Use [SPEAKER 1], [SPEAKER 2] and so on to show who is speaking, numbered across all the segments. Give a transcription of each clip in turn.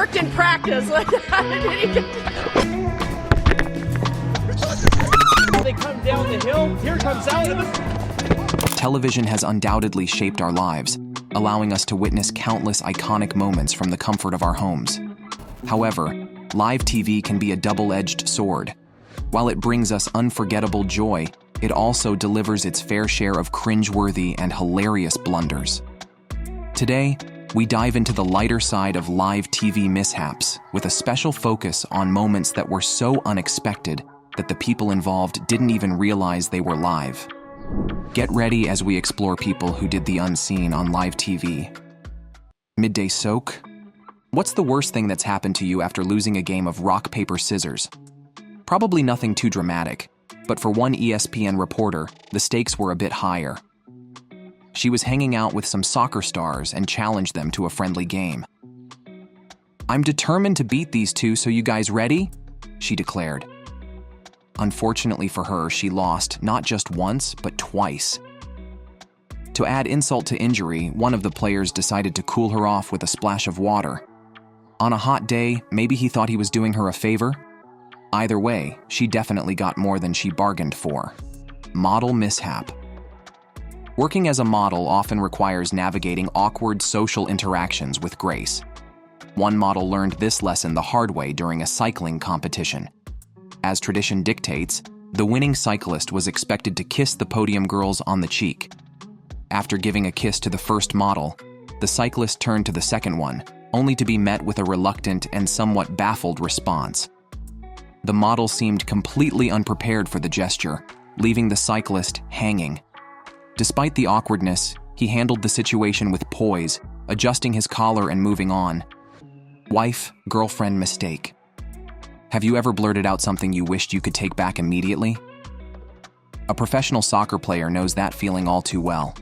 [SPEAKER 1] worked in practice. Like, how did he get
[SPEAKER 2] They come down the hill, here comes out of the...
[SPEAKER 3] Television has undoubtedly shaped our lives, allowing us to witness countless iconic moments from the comfort of our homes. However, live TV can be a double-edged sword. While it brings us unforgettable joy, it also delivers its fair share of cringe-worthy and hilarious blunders. Today, we dive into the lighter side of live TV mishaps with a special focus on moments that were so unexpected that the people involved didn't even realize they were live. Get ready as we explore people who did the unseen on live TV. Midday Soak? What's the worst thing that's happened to you after losing a game of rock, paper, scissors? Probably nothing too dramatic, but for one ESPN reporter, the stakes were a bit higher. She was hanging out with some soccer stars and challenged them to a friendly game. "I'm determined to beat these two, so you guys ready?" she declared. Unfortunately for her, she lost not just once, but twice. To add insult to injury, one of the players decided to cool her off with a splash of water. On a hot day, maybe he thought he was doing her a favor? Either way, she definitely got more than she bargained for. Model mishap. Working as a model often requires navigating awkward social interactions with grace. One model learned this lesson the hard way during a cycling competition. As tradition dictates, the winning cyclist was expected to kiss the podium girls on the cheek. After giving a kiss to the first model, the cyclist turned to the second one, only to be met with a reluctant and somewhat baffled response. The model seemed completely unprepared for the gesture, leaving the cyclist hanging. Despite the awkwardness, he handled the situation with poise, adjusting his collar and moving on. Wife-girlfriend mistake. Have you ever blurted out something you wished you could take back immediately? A professional soccer player knows that feeling all too well.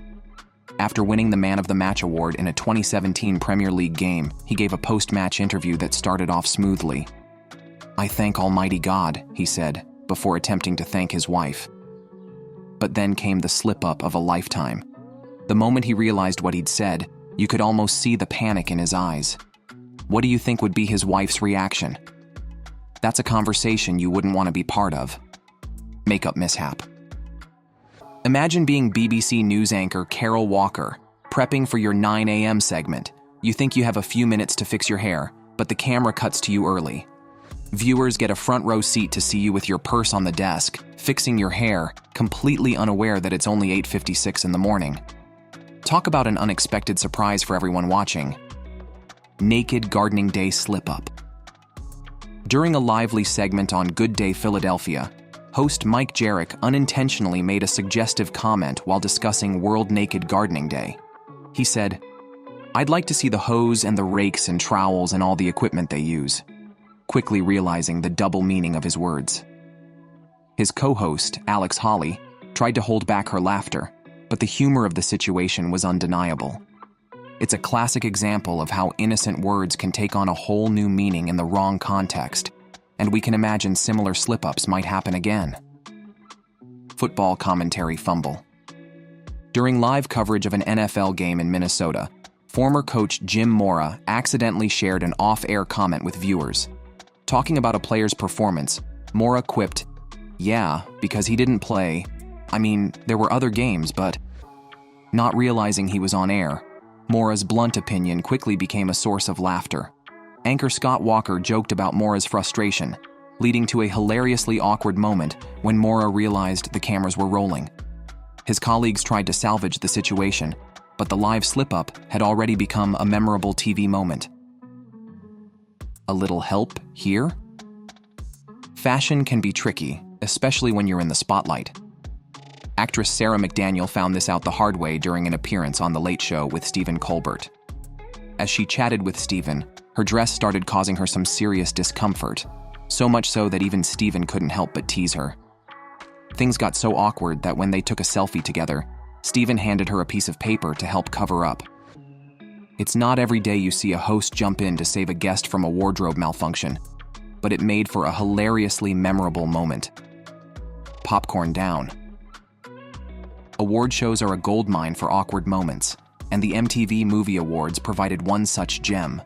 [SPEAKER 3] After winning the Man of the Match award in a 2017 Premier League game, he gave a post-match interview that started off smoothly. "I thank Almighty God," he said, before attempting to thank his wife. But then came the slip-up of a lifetime. The moment he realized what he'd said, you could almost see the panic in his eyes. What do you think would be his wife's reaction? That's a conversation you wouldn't want to be part of. Makeup mishap. Imagine being BBC News anchor Carol Walker, prepping for your 9 a.m. segment. You think you have a few minutes to fix your hair, but the camera cuts to you early. Viewers get a front row seat to see you with your purse on the desk, fixing your hair, completely unaware that it's only 8:56 in the morning. Talk about an unexpected surprise for everyone watching. Naked gardening day slip-up. During a lively segment on Good Day Philadelphia, host Mike Jarek unintentionally made a suggestive comment while discussing World Naked Gardening Day. He said, "I'd like to see the hose and the rakes and trowels and all the equipment they use," quickly realizing the double meaning of his words. His co-host, Alex Holly, tried to hold back her laughter, but the humor of the situation was undeniable. It's a classic example of how innocent words can take on a whole new meaning in the wrong context, and we can imagine similar slip-ups might happen again. Football commentary fumble. During live coverage of an NFL game in Minnesota, former coach Jim Mora accidentally shared an off-air comment with viewers. Talking about a player's performance, Mora quipped, "Yeah, because he didn't play. I mean, there were other games, but..." Not realizing he was on air, Mora's blunt opinion quickly became a source of laughter. Anchor Scott Walker joked about Mora's frustration, leading to a hilariously awkward moment when Mora realized the cameras were rolling. His colleagues tried to salvage the situation, but the live slip-up had already become a memorable TV moment. A little help here? Fashion can be tricky, especially when you're in the spotlight. Actress Sarah McDaniel found this out the hard way during an appearance on The Late Show with Stephen Colbert. As she chatted with Stephen, her dress started causing her some serious discomfort, so much so that even Stephen couldn't help but tease her. Things got so awkward that when they took a selfie together, Stephen handed her a piece of paper to help cover up. It's not every day you see a host jump in to save a guest from a wardrobe malfunction, but it made for a hilariously memorable moment. Popcorn down. Award shows are a goldmine for awkward moments, and the MTV Movie Awards provided one such gem.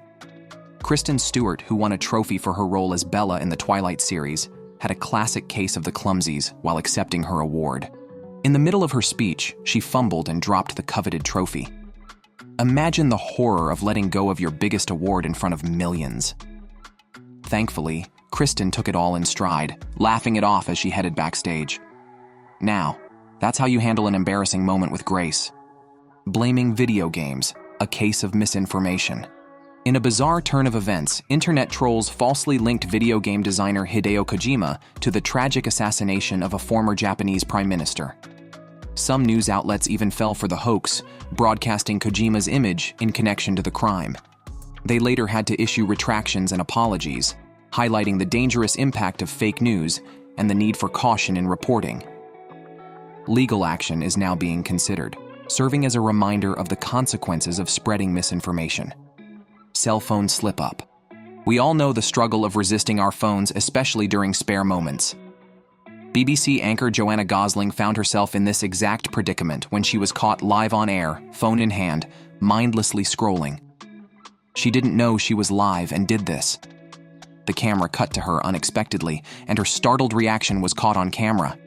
[SPEAKER 3] Kristen Stewart, who won a trophy for her role as Bella in the Twilight series, had a classic case of the clumsies while accepting her award. In the middle of her speech, she fumbled and dropped the coveted trophy. Imagine the horror of letting go of your biggest award in front of millions. Thankfully, Kristen took it all in stride, laughing it off as she headed backstage. Now, that's how you handle an embarrassing moment with grace. Blaming video games, a case of misinformation. In a bizarre turn of events, internet trolls falsely linked video game designer Hideo Kojima to the tragic assassination of a former Japanese prime minister. Some news outlets even fell for the hoax, broadcasting Kojima's image in connection to the crime. They later had to issue retractions and apologies, highlighting the dangerous impact of fake news and the need for caution in reporting. Legal action is now being considered, serving as a reminder of the consequences of spreading misinformation. Cell phone slip-up. We all know the struggle of resisting our phones, especially during spare moments. BBC anchor Joanna Gosling found herself in this exact predicament when she was caught live on air, phone in hand, mindlessly scrolling. She didn't know she was live and did this. The camera cut to her unexpectedly, and her startled reaction was caught on camera.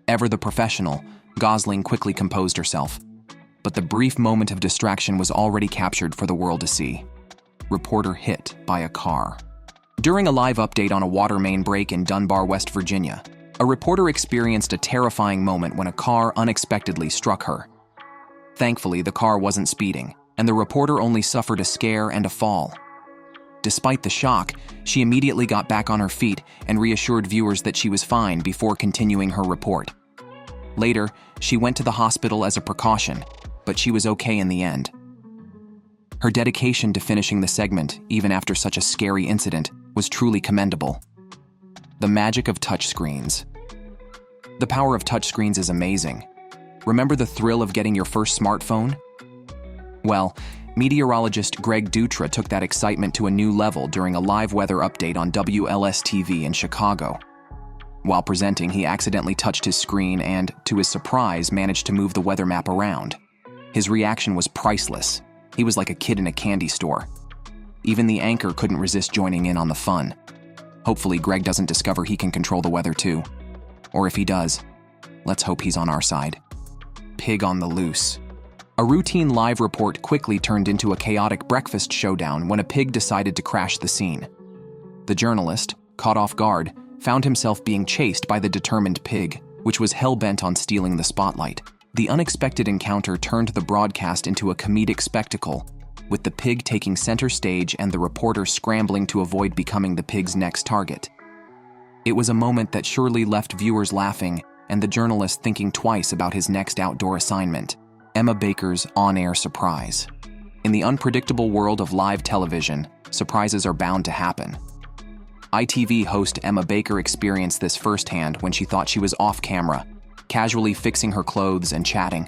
[SPEAKER 3] Ever the professional, Gosling quickly composed herself. But the brief moment of distraction was already captured for the world to see. Reporter hit by a car. During a live update on a water main break in Dunbar, West Virginia, a reporter experienced a terrifying moment when a car unexpectedly struck her. Thankfully, the car wasn't speeding, and the reporter only suffered a scare and a fall. Despite the shock, she immediately got back on her feet and reassured viewers that she was fine before continuing her report. Later, she went to the hospital as a precaution, but she was okay in the end. Her dedication to finishing the segment, even after such a scary incident, was truly commendable. The magic of touchscreens. The power of touchscreens is amazing. Remember the thrill of getting your first smartphone? Well, meteorologist Greg Dutra took that excitement to a new level during a live weather update on WLS-TV in Chicago. While presenting, he accidentally touched his screen and, to his surprise, managed to move the weather map around. His reaction was priceless. He was like a kid in a candy store. Even the anchor couldn't resist joining in on the fun. Hopefully, Greg doesn't discover he can control the weather too. Or if he does, let's hope he's on our side. Pig on the loose. A routine live report quickly turned into a chaotic breakfast showdown when a pig decided to crash the scene. The journalist, caught off guard, found himself being chased by the determined pig, which was hell-bent on stealing the spotlight. The unexpected encounter turned the broadcast into a comedic spectacle, with the pig taking center stage and the reporter scrambling to avoid becoming the pig's next target. It was a moment that surely left viewers laughing and the journalist thinking twice about his next outdoor assignment, Emma Baker's on-air surprise. In the unpredictable world of live television, surprises are bound to happen. ITV host Emma Baker experienced this firsthand when she thought she was off camera, casually fixing her clothes and chatting.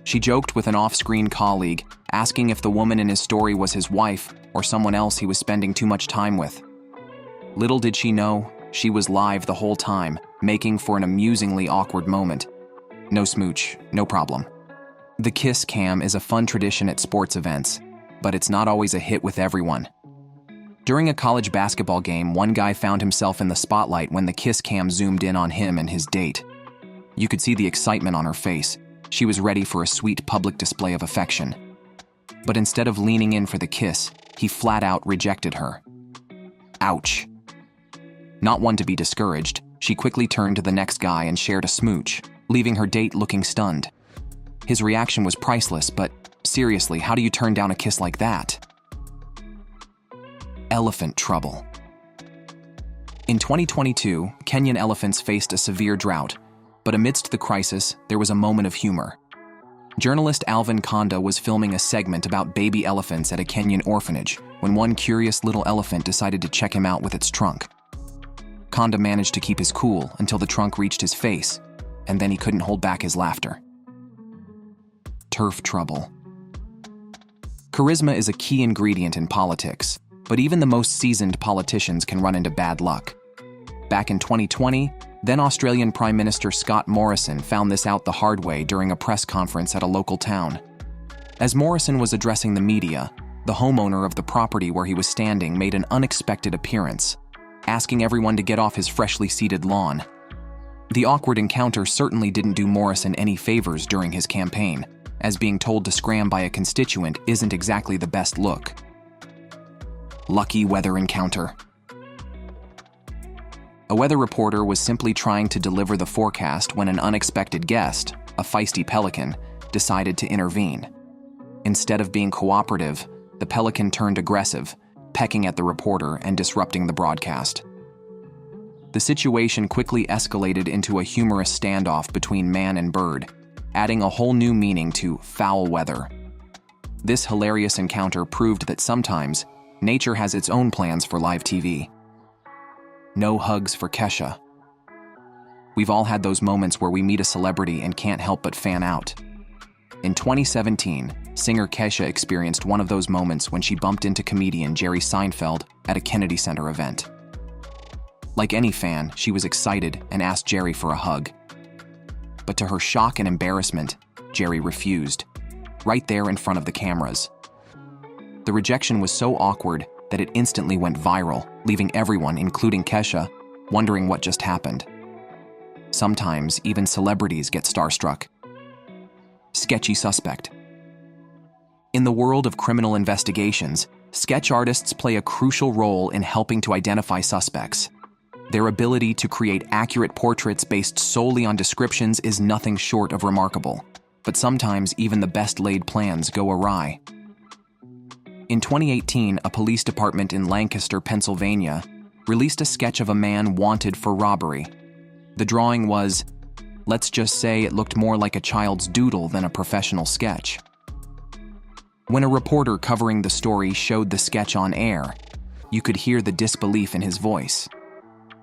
[SPEAKER 3] She joked with an off-screen colleague, asking if the woman in his story was his wife or someone else he was spending too much time with. Little did she know, she was live the whole time, making for an amusingly awkward moment. No smooch, no problem. The kiss cam is a fun tradition at sports events, but it's not always a hit with everyone. During a college basketball game, one guy found himself in the spotlight when the kiss cam zoomed in on him and his date. You could see the excitement on her face. She was ready for a sweet public display of affection. But instead of leaning in for the kiss, he flat out rejected her. Ouch. Not one to be discouraged, she quickly turned to the next guy and shared a smooch, leaving her date looking stunned. His reaction was priceless, but seriously, how do you turn down a kiss like that? Elephant trouble. In 2022, Kenyan elephants faced a severe drought, but amidst the crisis, there was a moment of humor. Journalist Alvin Konda was filming a segment about baby elephants at a Kenyan orphanage when one curious little elephant decided to check him out with its trunk. Konda managed to keep his cool until the trunk reached his face, and then he couldn't hold back his laughter. Turf trouble. Charisma is a key ingredient in politics, but even the most seasoned politicians can run into bad luck. Back in 2020, then Australian Prime Minister Scott Morrison found this out the hard way during a press conference at a local town. As Morrison was addressing the media, the homeowner of the property where he was standing made an unexpected appearance, asking everyone to get off his freshly seeded lawn. The awkward encounter certainly didn't do Morrison any favors during his campaign, as being told to scram by a constituent isn't exactly the best look. Lucky weather encounter. A weather reporter was simply trying to deliver the forecast when an unexpected guest, a feisty pelican, decided to intervene. Instead of being cooperative, the pelican turned aggressive, pecking at the reporter and disrupting the broadcast. The situation quickly escalated into a humorous standoff between man and bird, adding a whole new meaning to foul weather. This hilarious encounter proved that sometimes nature has its own plans for live TV. No hugs for Kesha. We've all had those moments where we meet a celebrity and can't help but fan out. In 2017, singer Kesha experienced one of those moments when she bumped into comedian Jerry Seinfeld at a Kennedy Center event. Like any fan, she was excited and asked Jerry for a hug. But to her shock and embarrassment, Jerry refused, right there in front of the cameras. The rejection was so awkward that it instantly went viral, leaving everyone, including Kesha, wondering what just happened. Sometimes even celebrities get starstruck. Sketchy suspect. In the world of criminal investigations, sketch artists play a crucial role in helping to identify suspects. Their ability to create accurate portraits based solely on descriptions is nothing short of remarkable, but sometimes even the best-laid plans go awry. In 2018, a police department in Lancaster, Pennsylvania, released a sketch of a man wanted for robbery. The drawing was, let's just say, it looked more like a child's doodle than a professional sketch. When a reporter covering the story showed the sketch on air, you could hear the disbelief in his voice.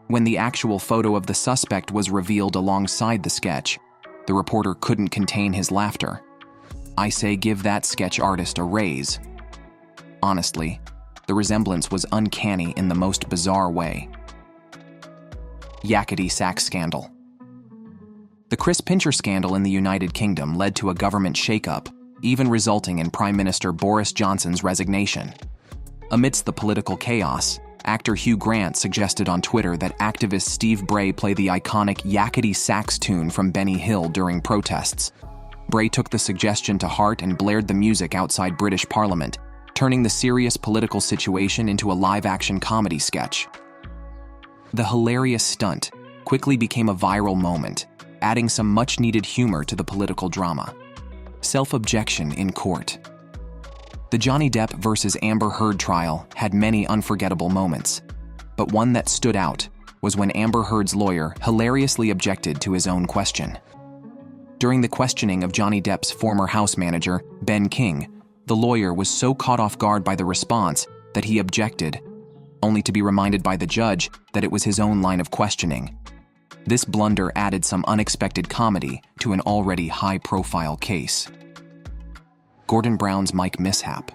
[SPEAKER 3] When the actual photo of the suspect was revealed alongside the sketch, the reporter couldn't contain his laughter. I say give that sketch artist a raise. Honestly, the resemblance was uncanny in the most bizarre way. Yakety sack scandal. The Chris Pincher scandal in the United Kingdom led to a government shakeup, even resulting in Prime Minister Boris Johnson's resignation. Amidst the political chaos, actor Hugh Grant suggested on Twitter that activist Steve Bray play the iconic Yakety sax tune from Benny Hill during protests. Bray took the suggestion to heart and blared the music outside British Parliament, turning the serious political situation into a live-action comedy sketch. The hilarious stunt quickly became a viral moment, adding some much-needed humor to the political drama. Self-objection in court. The Johnny Depp versus Amber Heard trial had many unforgettable moments, but one that stood out was when Amber Heard's lawyer hilariously objected to his own question. During the questioning of Johnny Depp's former house manager, Ben King, the lawyer was so caught off guard by the response that he objected, only to be reminded by the judge that it was his own line of questioning. This blunder added some unexpected comedy to an already high-profile case. Gordon Brown's mic mishap.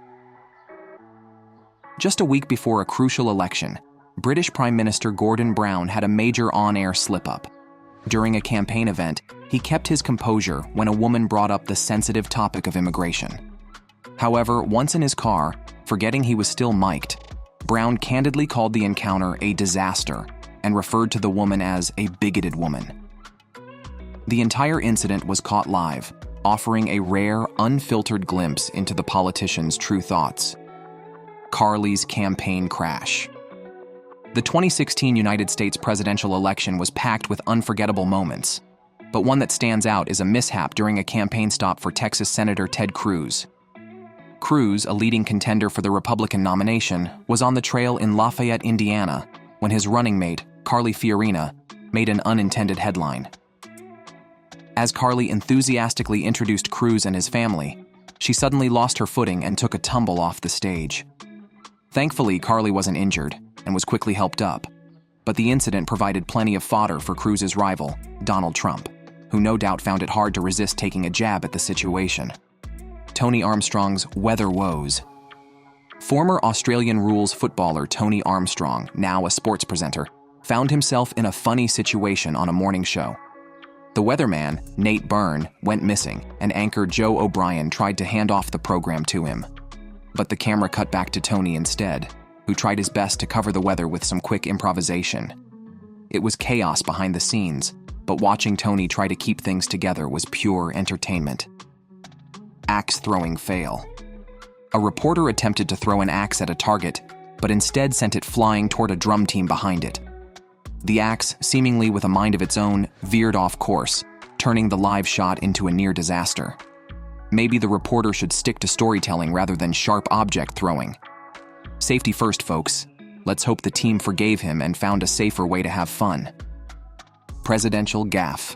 [SPEAKER 3] Just a week before a crucial election, British Prime Minister Gordon Brown had a major on-air slip-up. During a campaign event, he kept his composure when a woman brought up the sensitive topic of immigration. However, once in his car, forgetting he was still mic'd, Brown candidly called the encounter a disaster and referred to the woman as a bigoted woman. The entire incident was caught live, offering a rare, unfiltered glimpse into the politician's true thoughts. Carlys' campaign crash. The 2016 United States presidential election was packed with unforgettable moments, but one that stands out is a mishap during a campaign stop for Texas Senator Ted Cruz. Cruz, a leading contender for the Republican nomination, was on the trail in Lafayette, Indiana, when his running mate, Carly Fiorina, made an unintended headline. As Carly enthusiastically introduced Cruz and his family, she suddenly lost her footing and took a tumble off the stage. Thankfully, Carly wasn't injured and was quickly helped up, but the incident provided plenty of fodder for Cruz's rival, Donald Trump, who no doubt found it hard to resist taking a jab at the situation. Tony Armstrong's weather woes. Former Australian rules footballer Tony Armstrong, now a sports presenter, found himself in a funny situation on a morning show. The weatherman, Nate Byrne, went missing, and anchor Joe O'Brien tried to hand off the program to him. But the camera cut back to Tony instead, who tried his best to cover the weather with some quick improvisation. It was chaos behind the scenes, but watching Tony try to keep things together was pure entertainment. Axe throwing fail. A reporter attempted to throw an axe at a target, but instead sent it flying toward a drum team behind it. The axe, seemingly with a mind of its own, veered off course, turning the live shot into a near disaster. Maybe the reporter should stick to storytelling rather than sharp object throwing. Safety first, folks. Let's hope the team forgave him and found a safer way to have fun. Presidential gaffe.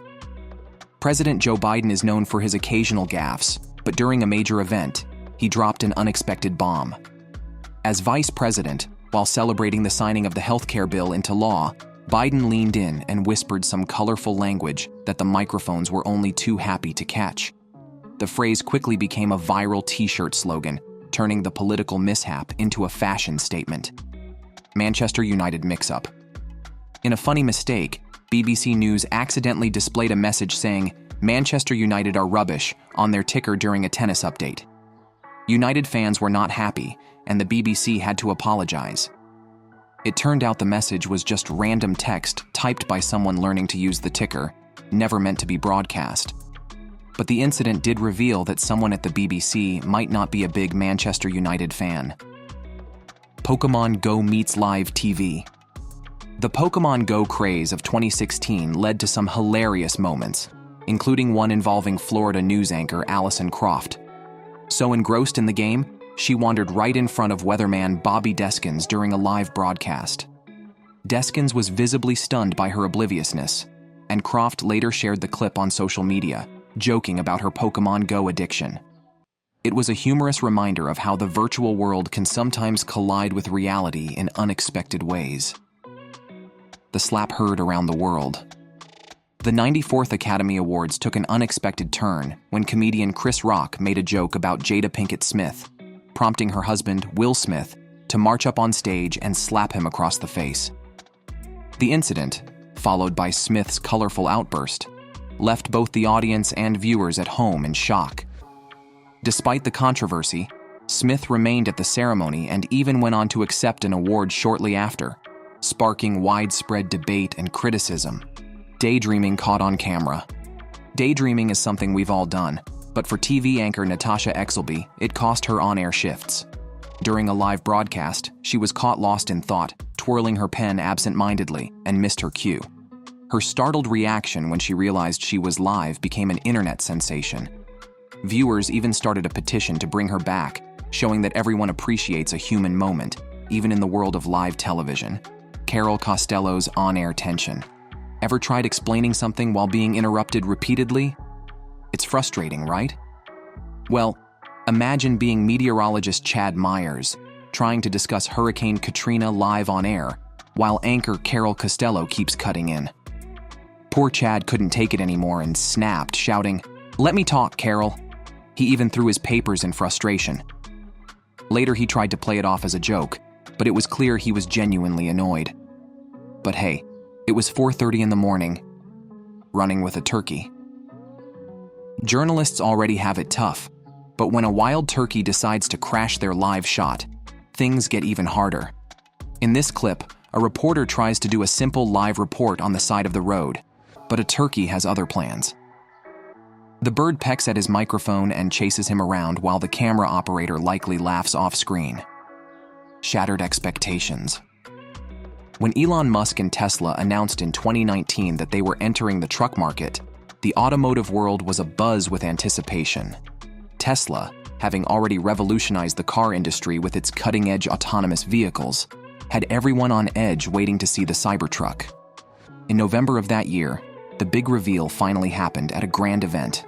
[SPEAKER 3] President Joe Biden is known for his occasional gaffes, but during a major event, he dropped an unexpected bomb. As vice president, while celebrating the signing of the healthcare bill into law, Biden leaned in and whispered some colorful language that the microphones were only too happy to catch. The phrase quickly became a viral t-shirt slogan, turning the political mishap into a fashion statement. Manchester United mix-up. In a funny mistake, BBC News accidentally displayed a message saying, "Manchester United are rubbish," on their ticker during a tennis update. United fans were not happy, and the BBC had to apologize. It turned out the message was just random text typed by someone learning to use the ticker, never meant to be broadcast. But the incident did reveal that someone at the BBC might not be a big Manchester United fan. Pokemon Go meets live TV. The Pokemon Go craze of 2016 led to some hilarious moments, including one involving Florida news anchor Allison Croft. So engrossed in the game, she wandered right in front of weatherman Bobby Deskins during a live broadcast. Deskins was visibly stunned by her obliviousness, and Croft later shared the clip on social media, joking about her Pokemon Go addiction. It was a humorous reminder of how the virtual world can sometimes collide with reality in unexpected ways. The slap heard around the world. The 94th Academy Awards took an unexpected turn when comedian Chris Rock made a joke about Jada Pinkett Smith, prompting her husband, Will Smith, to march up on stage and slap him across the face. The incident, followed by Smith's colorful outburst, left both the audience and viewers at home in shock. Despite the controversy, Smith remained at the ceremony and even went on to accept an award shortly after, sparking widespread debate and criticism. Daydreaming caught on camera. Daydreaming is something we've all done, but for TV anchor Natasha Exelby, it cost her on-air shifts. During a live broadcast, she was caught lost in thought, twirling her pen absent-mindedly, and missed her cue. Her startled reaction when she realized she was live became an internet sensation. Viewers even started a petition to bring her back, showing that everyone appreciates a human moment, even in the world of live television. Carol Costello's on-air tension. Ever tried explaining something while being interrupted repeatedly? It's frustrating, right? Well, imagine being meteorologist Chad Myers, trying to discuss Hurricane Katrina live on air, while anchor Carol Costello keeps cutting in. Poor Chad couldn't take it anymore and snapped, shouting, "Let me talk, Carol." He even threw his papers in frustration. Later he tried to play it off as a joke, but it was clear he was genuinely annoyed. But hey, it was 4:30 in the morning, running with a turkey. Journalists already have it tough, but when a wild turkey decides to crash their live shot, things get even harder. In this clip, a reporter tries to do a simple live report on the side of the road, but a turkey has other plans. The bird pecks at his microphone and chases him around while the camera operator likely laughs off-screen. Shattered expectations. When Elon Musk and Tesla announced in 2019 that they were entering the truck market, the automotive world was abuzz with anticipation. Tesla, having already revolutionized the car industry with its cutting-edge autonomous vehicles, had everyone on edge waiting to see the Cybertruck. In November of that year, the big reveal finally happened at a grand event.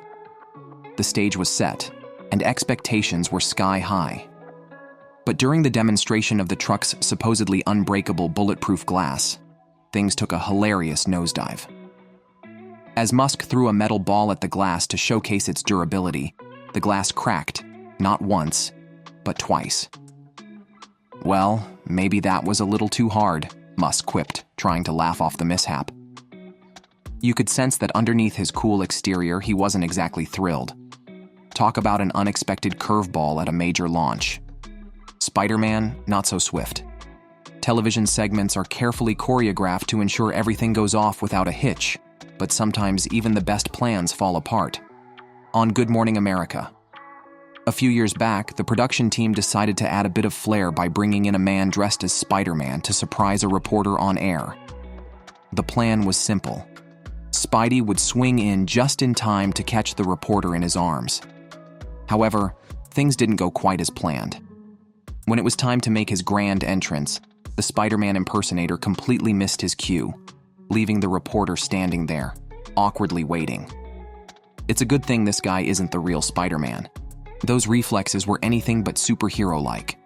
[SPEAKER 3] The stage was set, and expectations were sky high. But during the demonstration of the truck's supposedly unbreakable bulletproof glass, things took a hilarious nosedive. As Musk threw a metal ball at the glass to showcase its durability, the glass cracked, not once, but twice. "Well, maybe that was a little too hard," Musk quipped, trying to laugh off the mishap. You could sense that underneath his cool exterior, he wasn't exactly thrilled. Talk about an unexpected curveball at a major launch. SpiderMan, not so swift. Television segments are carefully choreographed to ensure everything goes off without a hitch, but sometimes even the best plans fall apart. On Good Morning America. A few years back, the production team decided to add a bit of flair by bringing in a man dressed as Spider-Man to surprise a reporter on air. The plan was simple. Spidey would swing in just in time to catch the reporter in his arms. However, things didn't go quite as planned. When it was time to make his grand entrance, the Spider-Man impersonator completely missed his cue, leaving the reporter standing there, awkwardly waiting. It's a good thing this guy isn't the real Spider-Man. Those reflexes were anything but superhero-like.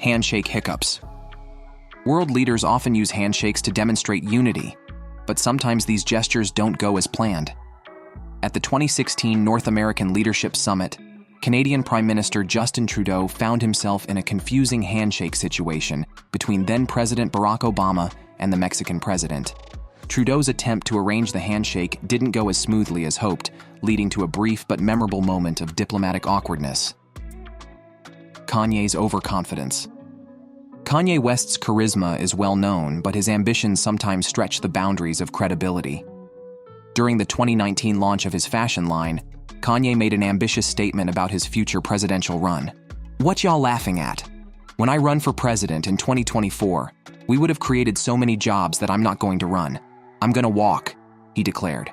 [SPEAKER 3] Handshake hiccups. World leaders often use handshakes to demonstrate unity, but sometimes these gestures don't go as planned. At the 2016 North American Leadership Summit, Canadian Prime Minister Justin Trudeau found himself in a confusing handshake situation between then-President Barack Obama and the Mexican president. Trudeau's attempt to arrange the handshake didn't go as smoothly as hoped, leading to a brief but memorable moment of diplomatic awkwardness. Kanye's overconfidence. Kanye West's charisma is well known, but his ambitions sometimes stretch the boundaries of credibility. During the 2019 launch of his fashion line, Kanye made an ambitious statement about his future presidential run. "What y'all laughing at? When I run for president in 2024, we would have created so many jobs that I'm not going to run. I'm gonna walk," he declared.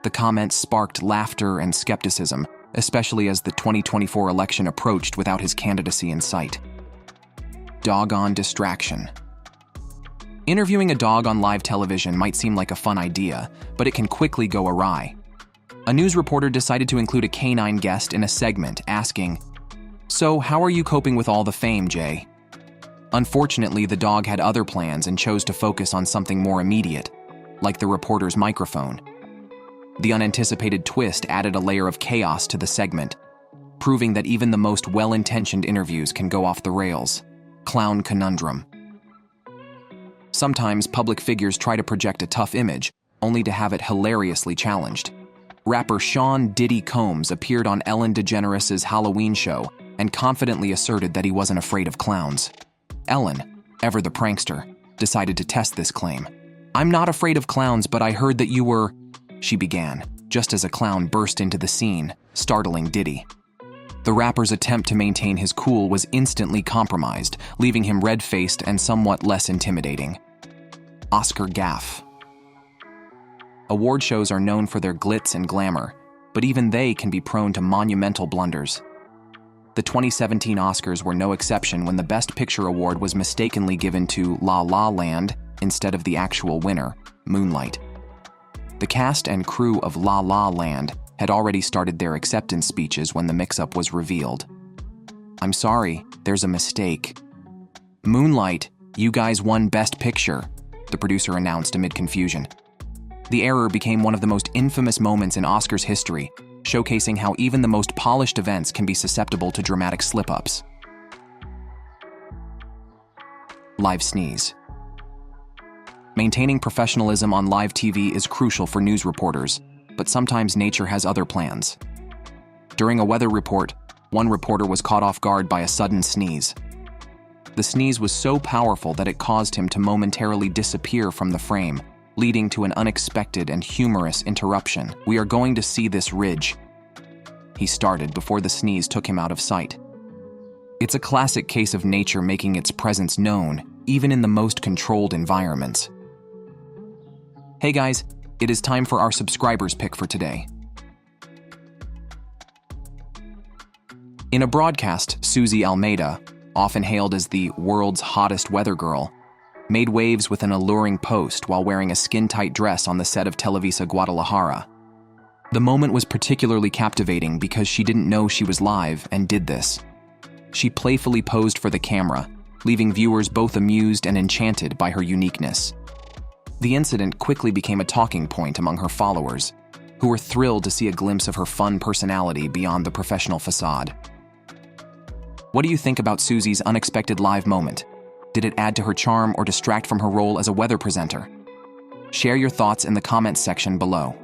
[SPEAKER 3] The comments sparked laughter and skepticism, especially as the 2024 election approached without his candidacy in sight. Doggone distraction. Interviewing a dog on live television might seem like a fun idea, but it can quickly go awry. A news reporter decided to include a canine guest in a segment, asking, "So, how are you coping with all the fame, Jay?" Unfortunately, the dog had other plans and chose to focus on something more immediate, like the reporter's microphone. The unanticipated twist added a layer of chaos to the segment, proving that even the most well-intentioned interviews can go off the rails. Clown conundrum. Sometimes public figures try to project a tough image, only to have it hilariously challenged. Rapper Sean Diddy Combs appeared on Ellen DeGeneres' Halloween show and confidently asserted that he wasn't afraid of clowns. Ellen, ever the prankster, decided to test this claim. "I'm not afraid of clowns, but I heard that you were," she began, just as a clown burst into the scene, startling Diddy. The rapper's attempt to maintain his cool was instantly compromised, leaving him red-faced and somewhat less intimidating. Oscar Gaff. Award shows are known for their glitz and glamour, but even they can be prone to monumental blunders. The 2017 Oscars were no exception when the Best Picture award was mistakenly given to La La Land instead of the actual winner, Moonlight. The cast and crew of La La Land had already started their acceptance speeches when the mix-up was revealed. "I'm sorry, there's a mistake. Moonlight, you guys won Best Picture," the producer announced amid confusion. The error became one of the most infamous moments in Oscars history, showcasing how even the most polished events can be susceptible to dramatic slip-ups. Live sneeze. Maintaining professionalism on live TV is crucial for news reporters, but sometimes nature has other plans. During a weather report, one reporter was caught off guard by a sudden sneeze. The sneeze was so powerful that it caused him to momentarily disappear from the frame, leading to an unexpected and humorous interruption. "We are going to see this ridge," he started before the sneeze took him out of sight. It's a classic case of nature making its presence known, even in the most controlled environments. Hey guys, it is time for our subscribers pick for today. In a broadcast, Susie Almeida, often hailed as the world's hottest weather girl, made waves with an alluring post while wearing a skin-tight dress on the set of Televisa Guadalajara. The moment was particularly captivating because she didn't know she was live and did this. She playfully posed for the camera, leaving viewers both amused and enchanted by her uniqueness. The incident quickly became a talking point among her followers, who were thrilled to see a glimpse of her fun personality beyond the professional facade. What do you think about Susie's unexpected live moment? Did it add to her charm or distract from her role as a weather presenter? Share your thoughts in the comments section below.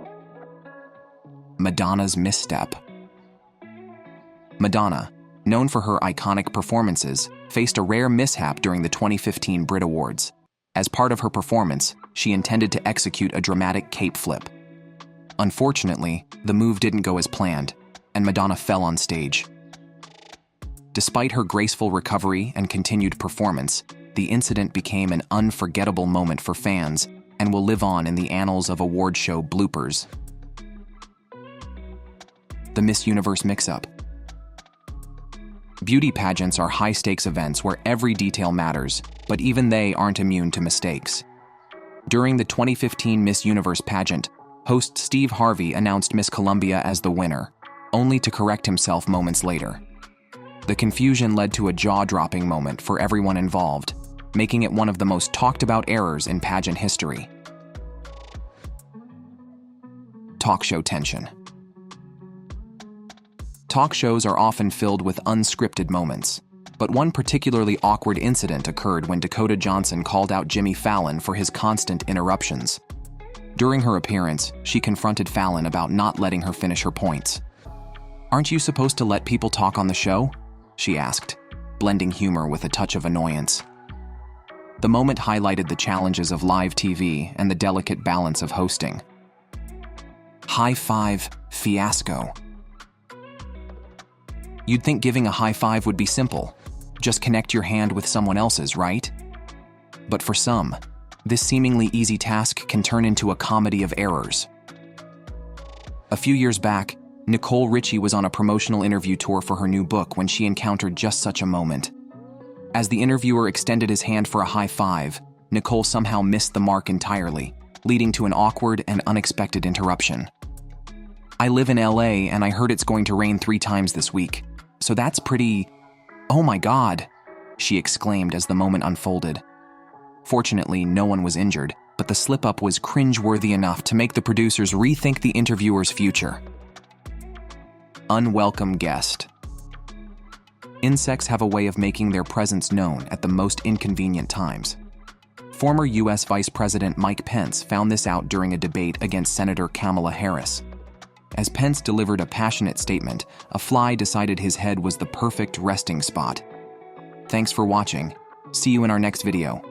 [SPEAKER 3] Madonna's misstep. Madonna, known for her iconic performances, faced a rare mishap during the 2015 Brit Awards. As part of her performance, she intended to execute a dramatic cape flip. Unfortunately, the move didn't go as planned, and Madonna fell on stage. Despite her graceful recovery and continued performance, the incident became an unforgettable moment for fans and will live on in the annals of award show bloopers. The Miss Universe mix-up. Beauty pageants are high-stakes events where every detail matters, but even they aren't immune to mistakes. During the 2015 Miss Universe pageant, host Steve Harvey announced Miss Columbia as the winner, only to correct himself moments later. The confusion led to a jaw-dropping moment for everyone involved, making it one of the most talked-about errors in pageant history. Talk show tension. Talk shows are often filled with unscripted moments, but one particularly awkward incident occurred when Dakota Johnson called out Jimmy Fallon for his constant interruptions. During her appearance, she confronted Fallon about not letting her finish her points. "Aren't you supposed to let people talk on the show?" she asked, blending humor with a touch of annoyance. The moment highlighted the challenges of live TV and the delicate balance of hosting. High five fiasco. You'd think giving a high five would be simple. Just connect your hand with someone else's, right? But for some, this seemingly easy task can turn into a comedy of errors. A few years back, Nicole Richie was on a promotional interview tour for her new book when she encountered just such a moment. As the interviewer extended his hand for a high five, Nicole somehow missed the mark entirely, leading to an awkward and unexpected interruption. "I live in LA and I heard it's going to rain 3 times this week, so that's pretty... Oh my God!" she exclaimed as the moment unfolded. Fortunately, no one was injured, but the slip-up was cringe-worthy enough to make the producers rethink the interviewer's future. Unwelcome guest. Insects have a way of making their presence known at the most inconvenient times. Former U.S. Vice President Mike Pence found this out during a debate against Senator Kamala Harris. As Pence delivered a passionate statement, a fly decided his head was the perfect resting spot. Thanks for watching. See you in our next video.